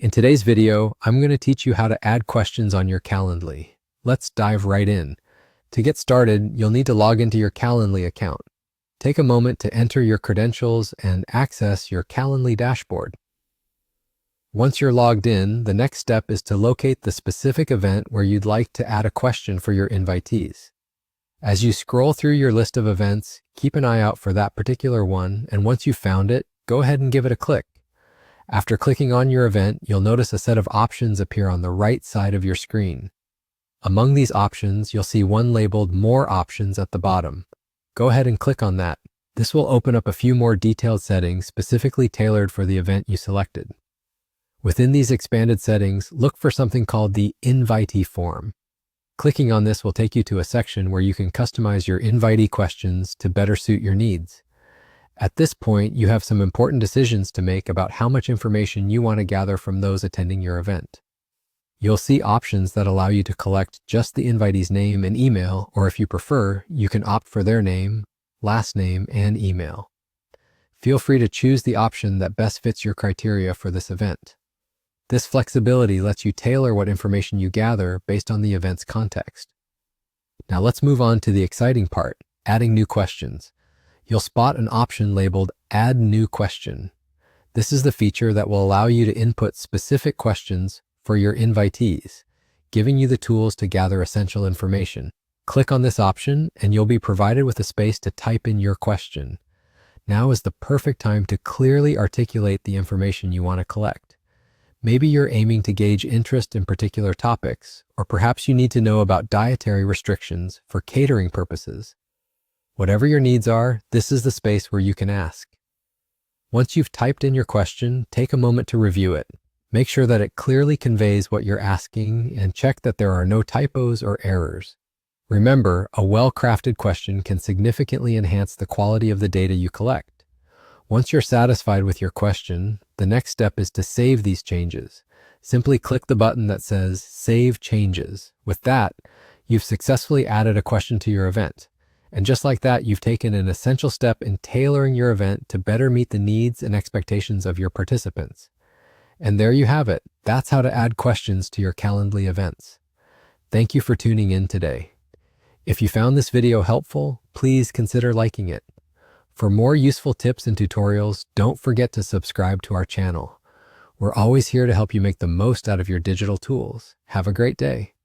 In today's video, I'm going to teach you how to add questions on your Calendly. Let's dive right in. To get started, you'll need to log into your Calendly account. Take a moment to enter your credentials and access your Calendly dashboard. Once you're logged in, the next step is to locate the specific event where you'd like to add a question for your invitees. As you scroll through your list of events, keep an eye out for that particular one, and once you've found it, go ahead and give it a click. After clicking on your event, you'll notice a set of options appear on the right side of your screen. Among these options, you'll see one labeled More Options at the bottom. Go ahead and click on that. This will open up a few more detailed settings specifically tailored for the event you selected. Within these expanded settings, look for something called the Invitee form. Clicking on this will take you to a section where you can customize your invitee questions to better suit your needs. At this point, you have some important decisions to make about how much information you want to gather from those attending your event. You'll see options that allow you to collect just the invitee's name and email, or if you prefer, you can opt for their name, last name, and email. Feel free to choose the option that best fits your criteria for this event. This flexibility lets you tailor what information you gather based on the event's context. Now let's move on to the exciting part, adding new questions. You'll spot an option labeled Add New Question. This is the feature that will allow you to input specific questions for your invitees, giving you the tools to gather essential information. Click on this option and you'll be provided with a space to type in your question. Now is the perfect time to clearly articulate the information you want to collect. Maybe you're aiming to gauge interest in particular topics, or perhaps you need to know about dietary restrictions for catering purposes. Whatever your needs are, this is the space where you can ask. Once you've typed in your question, take a moment to review it. Make sure that it clearly conveys what you're asking and check that there are no typos or errors. Remember, a well-crafted question can significantly enhance the quality of the data you collect. Once you're satisfied with your question, the next step is to save these changes. Simply click the button that says Save Changes. With that, you've successfully added a question to your event. And just like that, you've taken an essential step in tailoring your event to better meet the needs and expectations of your participants. And there you have it. That's how to add questions to your Calendly events. Thank you for tuning in today. If you found this video helpful, please consider liking it. For more useful tips and tutorials, don't forget to subscribe to our channel. We're always here to help you make the most out of your digital tools. Have a great day.